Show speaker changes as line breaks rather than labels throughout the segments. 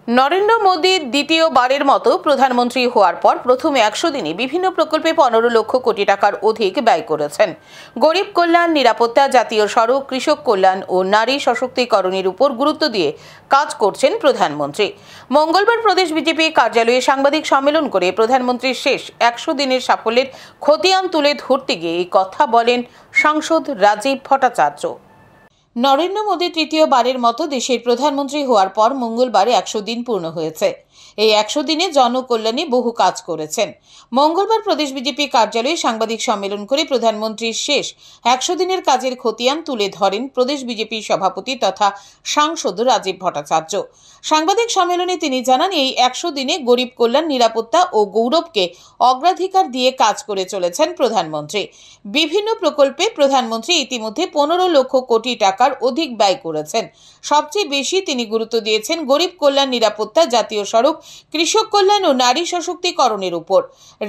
নরেন্দ্র মোদী দ্বিতীয়বারের মতো প্রধানমন্ত্রী হওয়ার পর প্রথম 100 দিনে বিভিন্ন প্রকল্পে 15 লক্ষ কোটি টাকার অধিক ব্যয় করেছেন। গরিব কল্যাণ, নিরাপত্তা, জাতীয় সড়ক, কৃষক কল্যাণ ও নারী সশক্তিকরণের উপর গুরুত্ব দিয়ে কাজ করছেন প্রধানমন্ত্রী। মঙ্গলবার প্রদেশ বিজেপি কার্যালয়ে সাংবাদিক সম্মেলন করে প্রধানমন্ত্রীর শেষ 100 দিনের সাফল্যের খতিয়ান তুলে ধরতে গিয়ে এই কথা বলেন সাংসদ রাজীব ভট্টাচার্য। নরেন্দ্র মোদী তৃতীয়বারের মতো দেশের প্রধানমন্ত্রী হওয়ার পর মঙ্গলবার 100 দিন পূর্ণ হয়েছে। এই 100 দিনে জনকল্যাণে বহু কাজ করেছেন। মঙ্গলবার প্রদেশ বিজেপি কার্যালয়ে সাংবাদিক সম্মেলন করে প্রধানমন্ত্রীর শেষ 100 দিনের কাজের খতিয়ান তুলে ধরেন প্রদেশ বিজেপির সভাপতি তথা সাংসদ রাজীব ভট্টাচার্য। সাংবাদিক সম্মেলনে তিনি জানান, এই 100 দিনে গরিব কল্যাণ, নিরাপত্তা ও গৌরবকে অগ্রাধিকার দিয়ে কাজ করে চলেছেন প্রধানমন্ত্রী। বিভিন্ন প্রকল্পে প্রধানমন্ত্রী ইতিমধ্যে 15 লক্ষ কোটি টাকার অধিক ব্যয় করেছেন। সবচেয়ে বেশি তিনি গুরুত্ব দিয়েছেন গরিব কল্যাণ, নিরাপত্তা, জাতীয় সড়ক, কৃষক কল্যাণ ও নারী সশক্তিকরণের উপর।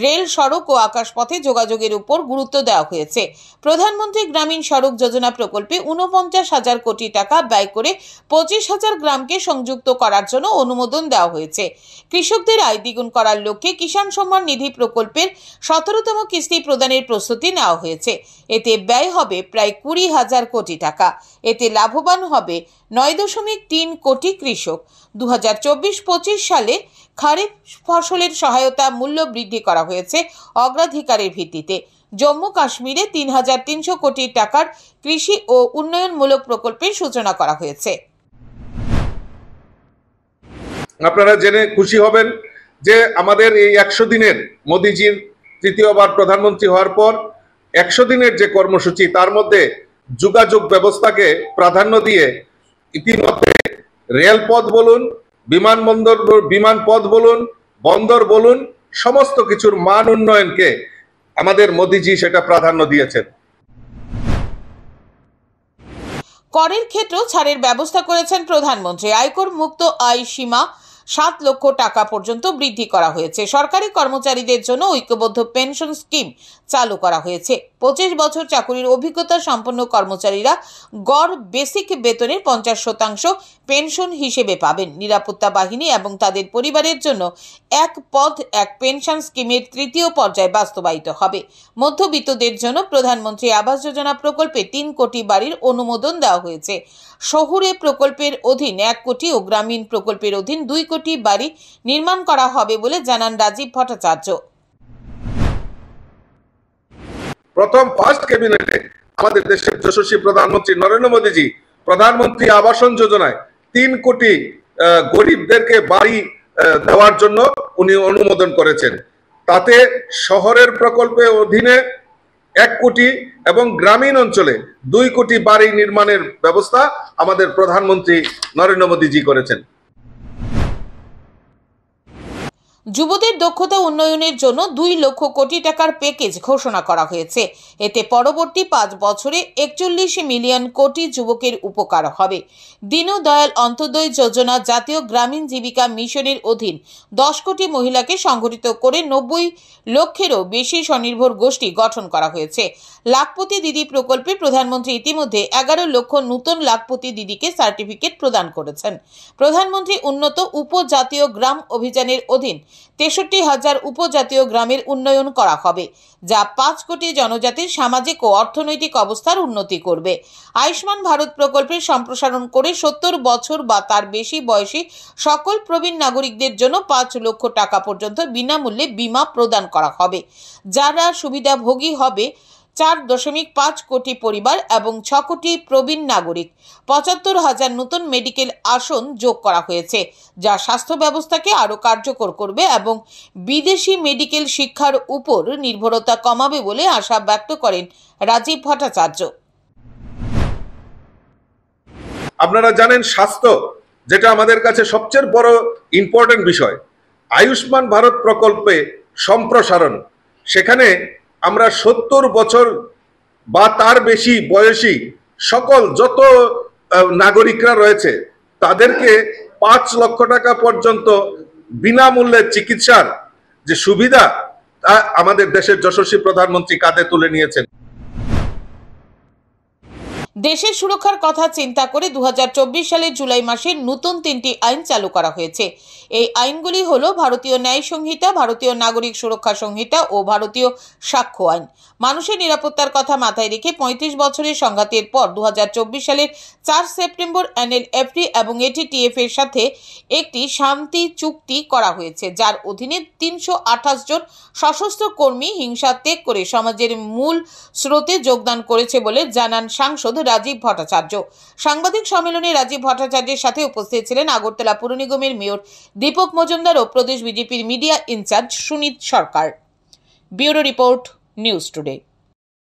রেল, সড়ক ও আকাশপথে যোগাযোগের উপর গুরুত্ব দেওয়া হয়েছে। প্রধানমন্ত্রী গ্রামীণ সড়ক যোজনা প্রকল্পে 49,000 কোটি টাকা ব্যয় করে 25,000 গ্রামকে সংযুক্ত করার জন্য অনুমোদন দেওয়া হয়েছে। কৃষকদের আয় দ্বিগুণ করার লক্ষ্যে কিষাণ সম্মান নিধি প্রকল্পের 17তম কিস্তি প্রদানের প্রস্তুতি নেওয়া হয়েছে। এতে ব্যয় হবে প্রায় 20,000 কোটি টাকা। এতে লাভবান হবে 9.3 কোটি কৃষক। 2024-25 সালে খারিফ ফসলের সহায়তা মূল্য বৃদ্ধি করা হয়েছে অগ্রাধিকারের ভিত্তিতে। জম্মু কাশ্মীরে 3,300 কোটি টাকার কৃষি ও উন্নয়নমূলক প্রকল্পের সূচনা করা হয়েছে।
আপনারা জেনে খুশি হবেন যে আমাদের এই 100 দিনের মোদিজির তৃতীয়বার প্রধানমন্ত্রী হওয়ার পর 100 দিনের যে কর্মসূচি, তার মধ্যে যোগাযোগ ব্যবস্থাকে প্রাধান্য দিয়ে ইতিমধ্যে রেলপথ বলুন, বিমানপথ বলুন, বন্দর বলুন, সমস্ত কিছুর মান উন্নয়নকে আমাদের মোদিজি সেটা প্রাধান্য দিয়েছেন।
করের ক্ষেত্রেও ছাড়ের ব্যবস্থা করেছেন প্রধানমন্ত্রী। আয়কর মুক্ত আয় সীমা 7 লক্ষ টাকা পর্যন্ত বৃদ্ধি করা হয়েছে। সরকারি কর্মচারীদের জন্য ঐক্যবদ্ধ পেনশন স্কিম চালু করা হয়েছে। 25 বছর চাকুরির অভিজ্ঞতা সম্পন্ন কর্মচারীরা গড় বেসিক বেতনের 50% পেনশন হিসেবে পাবেন। নিরাপত্তা বাহিনী এবং তাদের পরিবারের জন্য এক পদ এক পেনশন স্কিমের 3য় পর্যায় বাস্তবায়িত হবে। মধ্যবিত্তদের জন্য প্রধানমন্ত্রী আবাস যোজনা প্রকল্পে 3 কোটি বাড়ির অনুমোদন দেওয়া হয়েছে। শহুরে প্রকল্পের অধীন 1 কোটি ও গ্রামীণ প্রকল্পের অধীন 2 কোটি বাড়ি নির্মাণ করা হবে বলে জানান রাজীব ভট্টাচার্য।
প্রথম ফার্স্ট ক্যাবিনেটে আমাদের দেশের যশস্বী প্রধানমন্ত্রী নরেন্দ্র মোদীজি প্রধানমন্ত্রী আবাসন যোজনায় 3 কোটি গরিবদেরকে বাড়ি দেওয়ার জন্য উনি অনুমোদন করেছেন। তাতে শহরের প্রকল্পের অধীনে 1 কোটি এবং গ্রামীণ অঞ্চলে 2 কোটি বাড়ি নির্মাণের ব্যবস্থা আমাদের প্রধানমন্ত্রী নরেন্দ্র মোদীজি করেছেন।
যুবদের দক্ষতা উন্নয়নের জন্য 2 লক্ষ কোটি টাকার প্যাকেজ ঘোষণা করা হয়েছে। এতে পরবর্তী 5 বছরে 41 মিলিয়ন কোটি যুবকের উপকার হবে। দীনদয়াল অন্তোদয় যোজনা জাতীয় গ্রামীণ জীবিকা মিশনের অধীন 10 কোটি মহিলাকে সংগঠিত করে 90 লক্ষেরও বেশি স্বনির্ভর গোষ্ঠী গঠন করা হয়েছে। লাখপতি দিদি প্রকল্পে প্রধানমন্ত্রী ইতিমধ্যে 11 লক্ষ নতুন লাখপতি দিদিকে সার্টিফিকেট প্রদান করেছেন। প্রধানমন্ত্রী উন্নত উপজাতীয় গ্রাম অভিযানের অধীন 63,000 উপজাতীয় গ্রামের উন্নয়ন করা হবে, যা 5 কোটি জনজাতির সামাজিক ও অর্থনৈতিক অবস্থার উন্নতি করবে। আয়ুষ্মান ভারত প্রকল্পের সম্প্রসারণ করে 70 বছর বা তার বেশি বয়সী সকল প্রবীণ নাগরিকদের জন্য 5 লক্ষ টাকা পর্যন্ত বিনামূল্যে বীমা প্রদান করা হবে। যারা সুবিধাভোগী হবে 4.5 কোটি পরিবার এবং 6 কোটি প্রবীণ নাগরিক। 75,000 নতুন মেডিকেল আসন যোগ করা হয়েছে, যা স্বাস্থ্য ব্যবস্থাকে আরও কার্যকর করবে এবং বিদেশি মেডিকেল শিক্ষার উপর নির্ভরতা কমাবে বলে আশা ব্যক্ত করেন রাজীব ভট্টাচার্য।
আপনারা জানেন, স্বাস্থ্য যেটা আমাদের কাছে সবচেয়ে বড় ইম্পর্টেন্ট বিষয়। আয়ুষ্মান ভারত প্রকল্পে সম্প্রসারণ, সেখানে আমরা 70 বছর বা তার বেশি বয়সী সকল যত নাগরিকরা রয়েছে তাদেরকে 5 লক্ষ টাকা পর্যন্ত বিনামূল্যে চিকিৎসার যে সুবিধা, তা আমাদের দেশের যশস্বী প্রধানমন্ত্রী কাঁধে তুলে নিয়েছেন।
দেশের সুরক্ষার কথা চিন্তা করে 2024 সালের জুলাই মাসে নতুন 3টি আইন চালু করা হয়েছে। এই আইনগুলি হলো ভারতীয় ন্যায় সংহিতা, ভারতীয় নাগরিক সুরক্ষা সংহিতা ও ভারতীয় সাক্ষ্য আইন। মানুষের নিরাপত্তার কথা মাথায় রেখে 35 বছরের সংঘাতের পর 2024 সালের 4 সেপ্টেম্বর NLFT এবং ATTF এর সাথে একটি শান্তি চুক্তি করা হয়েছে, যার অধীনে 328 জন সশস্ত্র কর্মী হিংসা ত্যাগ করে সমাজের মূল স্রোতে যোগদান করেছে বলে জানান সাংসদ রাজীব ভট্টাচার্য। সাংবাদিক সম্মেলনে রাজীব ভট্টাচার্যের সাথে উপস্থিত ছিলেন আগরতলা পুর নিগমের মেয়র দীপক মজুমদার ও প্রদেশ বিজেপির media incharge Sunit Sarkar. Bureau report, news today.